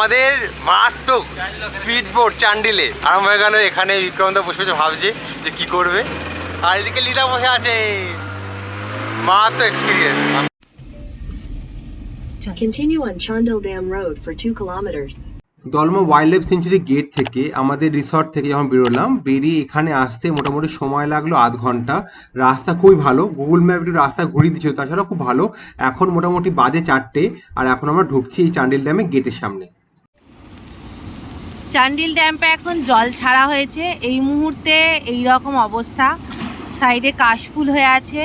আমাদের মারাত্মক speed boat চান্ডিলে আরম্ভ হয়ে গেল। এখানে বিক্রমদা বসে বসে ভাবছে যে কি করবে, আর এদিকে লিদা বসে আছে। মারাত্মক experience. Continue on Chandil Dam Road for 2 kilometers. Dalma wild life sanctuary gate থেকে আমাদের রিসর্ট থেকে যখন বেরোলাম, বেরিয়ে এখানে আসতে মোটামুটি সময় লাগলো আধ ঘন্টা। রাস্তা খুবই ভালো, গুগল ম্যাপ একটু রাস্তা ঘুরিয়ে দিচ্ছিল, তাছাড়া খুব ভালো। এখন মোটামুটি বাজে 4টে, আর এখন আমরা ঢুকছি এই চান্ডিল ড্যামে গেটের সামনে। চান্ডিল ড্যাম্পে এখন জল ছাড়া হয়েছে। এই মুহূর্তে এই রকম অবস্থা, সাইডে কাশফুল হয়ে আছে,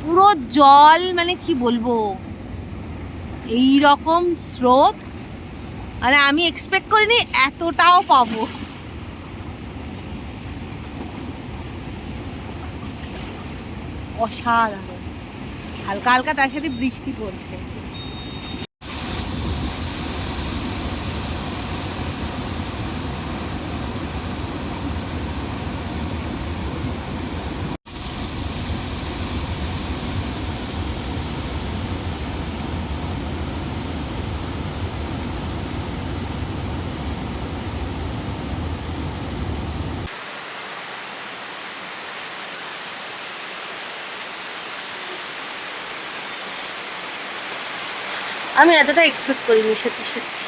পুরো জল, মানে কি বলবো, এই রকম স্রোত, মানে আমি এক্সপেক্ট করিনি এতটাও পাবো। অসাধারণ, হালকা হালকা তার সাথে বৃষ্টি পড়ছে। আমি এতটা এক্সপেক্ট করিনি, সত্যি সত্যি।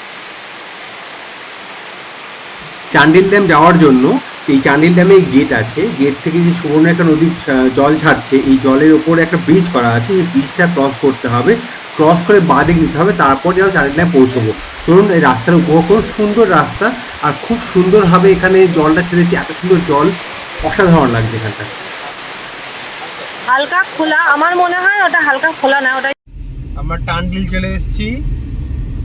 চান্ডিল ড্যাম যাওয়ার জন্য এই চান্ডিল ড্যামে গেট আছে, গেট থেকে যে সুবর্ণরেখা নদীর জল ছাড়ছে, এই জলের ওপরে একটা ব্রিজ করা আছে, এই ব্রিজটা ক্রস করতে হবে, ক্রস করে বাঁদিকে নিতে হবে, তারপর যেন চান্ডিল ড্যামে পৌঁছবো। চলুন এই রাস্তার উপভোগ করুন, সুন্দর রাস্তা, আর খুব সুন্দরভাবে এখানে জলটা ছেড়েছে, এত সুন্দর জল, অসাধারণ লাগছে এখানটা। হালকা খোলা, আমার মনে হয় ওটা হালকা খোলা না, ওটা আমরা টান্ডিল চলে এসেছি।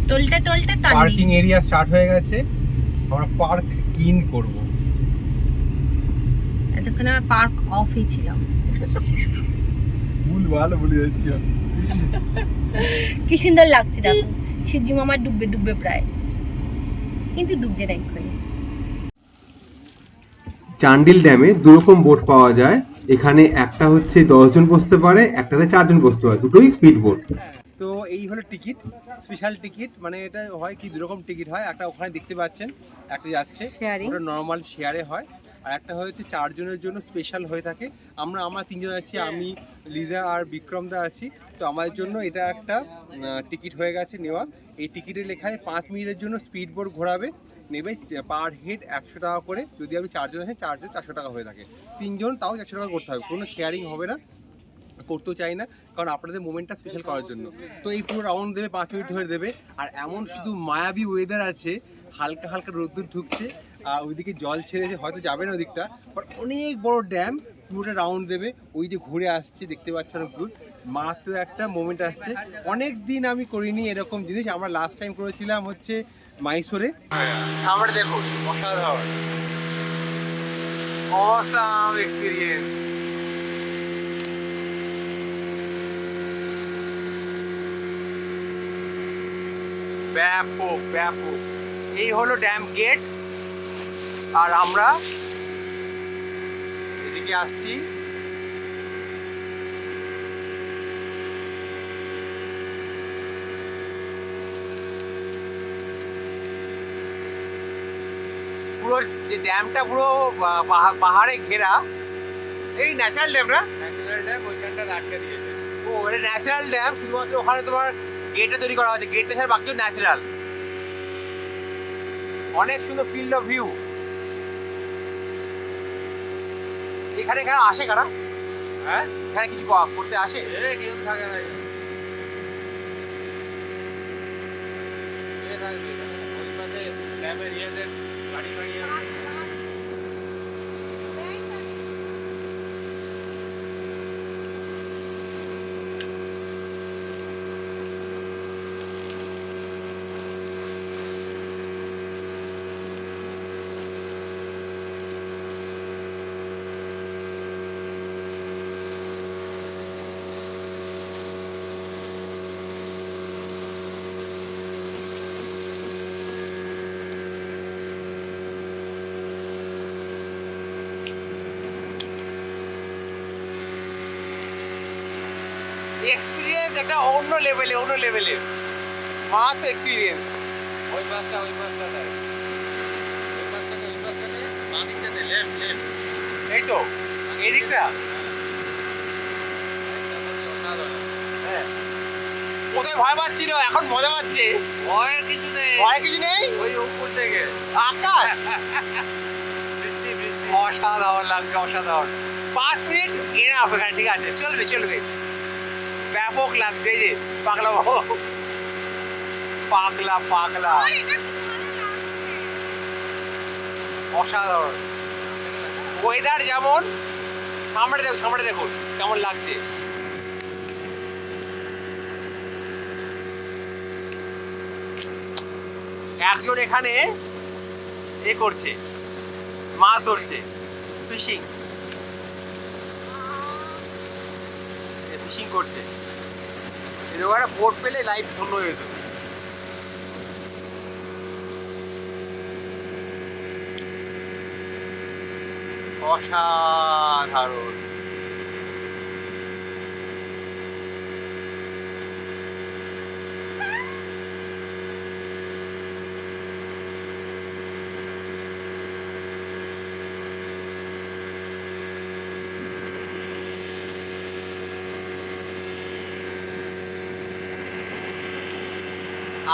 টলতে টলতে পার্কিং এরিয়া স্টার্ট হয়ে গেছে, আমরা পার্ক ইন করব। এতক্ষণ আমরা পার্ক অফই ছিলাম। ভুল ভালো বলে যাচ্ছি। কি সুন্দর লাগছে দেখো, শিবজি মামা ডুববে ডুববে প্রায়, কিন্তু ডুবছে না এক্ষুনি। চান্ডিল ড্যামে দুরকম বোট পাওয়া যায়, এখানে একটা হচ্ছে 10 জন বসতে পারে, একটাতে 4 জন বসতে পারে, দুটোই স্পিড বোট। তো এই হলো টিকিট, স্পেশাল টিকিট, মানে এটা হয় কি দুরকম টিকিট হয়, একটা ওখানে দেখতে পাচ্ছেন একটা যাচ্ছে, ওটা নর্মাল শেয়ারে হয়, আর একটা হচ্ছে 4 জনের জন্য স্পেশাল হয়ে থাকে। আমরা 3 জন আছি, আমি, লিজা আর বিক্রমদা আছি। তো আমাদের জন্য এটা একটা টিকিট হয়ে গেছে নেওয়া। এই টিকিটে লেখা হয় 5 মিনিটের জন্য স্পিড বোট ঘোরাবে, নেবে পার হেড 100 টাকা করে। যদি আমি 4 জন আছি, 4 জন 400 টাকা হয়ে থাকে। 3 জন তাও 400 টাকা করতে হবে, কোনো শেয়ারিং হবে না, করতেও চাই না, কারণ আপনাদের মোমেন্টটা স্পেশাল করার জন্য। তো এই পুরো রাউন্ড দেবে, 5 মিনিট ধরে দেবে, আর এমন শুধু মায়াবী ওয়েদার আছে, হালকা হালকা রোদ্দুর ঢুকছে, আর ওইদিকে জল ছেড়েছে, হয়তো যাবে না ওদিকটা, বাট অনেক বড় ড্যাম, পুরোটা রাউন্ড দেবে। ওই যে ঘুরে আসছে দেখতে পাচ্ছেন অনেক দূর, মাত্র একটা মোমেন্ট আসছে। অনেক দিন আমি করিনি এরকম জিনিস, আমরা লাস্ট টাইম করেছিলাম হচ্ছে মাইসোরে। আমরা দেখুন, অসাধারণ, অসাম এক্সপিরিয়েন্স। ব্যাপক ব্যাপক। এই হলো ড্যাম গেট, আর আমরা এদিকে আসছি। পুরো যে ড্যামটা পুরো পাহাড়ে ঘেরা, এই ন্যাচারাল ড্যাম না? ন্যাচারাল ড্যাম, ওইখানটা আটকে দিয়েছে। ও, এটা ন্যাচারাল ড্যাম, শুধুমাত্র ওখানে তোমার গেটটা তৈরি করা হয়েছে, গেটটা ছাড়া বাকিও ন্যাচারাল। অনেক সুন্দর ফিল্ড অফ ভিউ। এখানে আসে কারা? হ্যাঁ, এখানে কিছু করতে আসে? কেউ থাকে না, ওই পাশে ড্যামের ইয়েদের গাড়ি গাড়ি। এক্সপিরিয়েন্স একটা অন্য লেভেলে মারাত্মক এক্সপিরিয়েন্স। ওই এই তো এই দিকটা কোথায় ভয় পাচ্ছিল, এখন মজা পাচ্ছে। ভয়ের কিছু নেই, ভয় কিছু নেই, ওই উপর থেকে আকাশ বৃষ্টি বৃষ্টি। অসাধারণ লাগছে, অসাধারণ। 5 মিনিট এনাফ এখানে, ঠিক আছে, চলবে চলবে। ব্যাপক লাগছে, এই যে পাগলা বাবু, পাগলা পাগলা, অসাধারণ ওয়েদার। যেমন সামনে দেখুন, সামনে দেখুন কেমন লাগছে। একজন এখানে এ করছে, মাছ ধরছে, ফিশিং ফিশিং করছে। এরকম একটা বোট পেলে লাইফ ধন্য হয়ে যেত। অসাধারণ।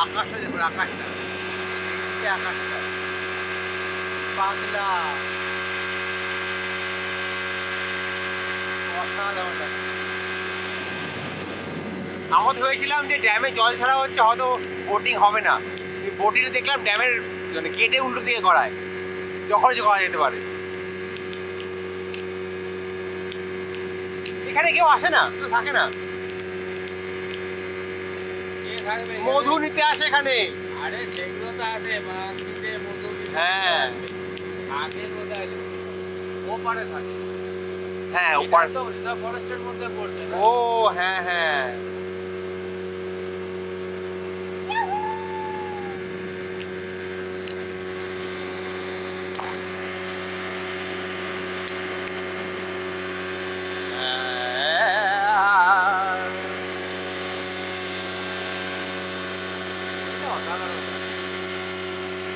আকাশটা দেখুন, আকাশটা, এই আকাশটা পাগলা, অসাধারণ। আমরা ভেবেছিলাম যে ড্যামে জল ছাড়া হচ্ছে, হয়তো বোটিং হবে না। বোটিং দেখলাম ড্যামের মানে গেটে উল্টো দিকে করায়, যখন যে করা যেতে পারে। এখানে কেউ আসে না, কেউ থাকে না, মধু নিতে আসে এখানে। আরে সেগুলো তো আছে, মাছ নিতে, মধু নিতে। হ্যাঁ আগে কোথায় ওপারে থাকে। হ্যাঁ ওপারে তো রিজার্ভ ফরেস্টের মধ্যে পড়ছে না? ও হ্যাঁ হ্যাঁ।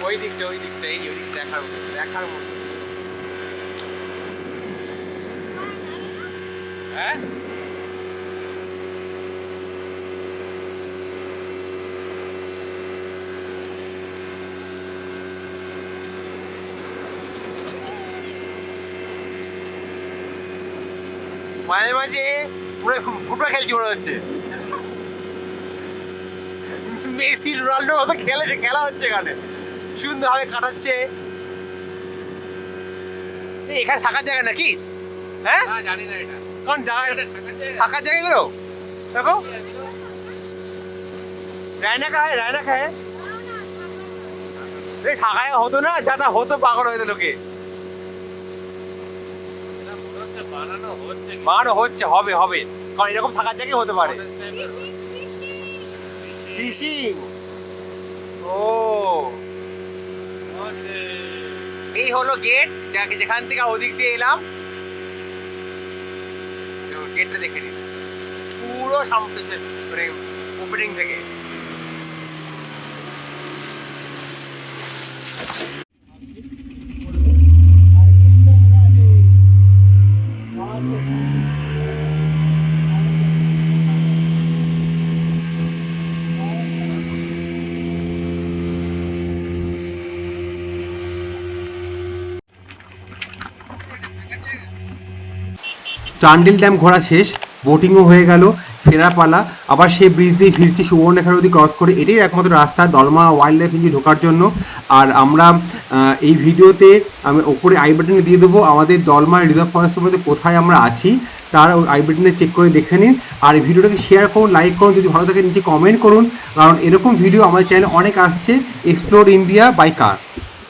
ওই দিকটা, ওই দিকটা, এই ওই দিক দেখার মতো, দেখার মতো। হ্যাঁ মাঝে মাঝে পুরো ফুটবল খেলছি মনে হচ্ছে, মেসি রোনাল্ডোর মতো খেলেছে, খেলা হচ্ছে এখানে, সুন্দরভাবে কাটাচ্ছে। এখানে থাকার জায়গা নাকি? হ্যাঁ না জানি না এটা কোন জায়গা, থাকার জায়গাগুলো দেখো। রায়না খায়, রায়না খায়, এই থাকায় হতো না, যা তা হতো, পাগল হয়ে লোকে। মনে হচ্ছে বানানো হচ্ছে, বানানো হচ্ছে, হবে হবে, কারণ এরকম থাকার জায়গায় হতে পারে। ফিশিং, ও এই হলো গেট, যেখান থেকে ওদিক দিয়ে এলাম। গেটটা দেখে নিন, পুরো সামনে মানে ওপেনিং থেকে। চান্ডিল ড্যাম ঘোরা শেষ, বোটিংও হয়ে গেল, ফেরা পালা। আবার সেই ব্রিজ দিয়ে ফিরছি সুবর্ণরেখা নদী ক্রস করে। এটাই একমাত্র রাস্তা দলমা ওয়াইল্ড লাইফ এনজিও ঢোকার জন্য। আর আমরা এই ভিডিওতে আমি ওপরে আই বাটনে দিয়ে দেবো আমাদের দলমা রিজার্ভ ফরেস্টের মধ্যে কোথায় আমরা আছি, তার আই বাটনে চেক করে দেখে নিন। আর এই ভিডিওটাকে শেয়ার করুন, লাইক করুন, যদি ভালো থাকে নিচে কমেন্ট করুন, কারণ এরকম ভিডিও আমাদের চ্যানেলে অনেক আসছে। Explore India by car.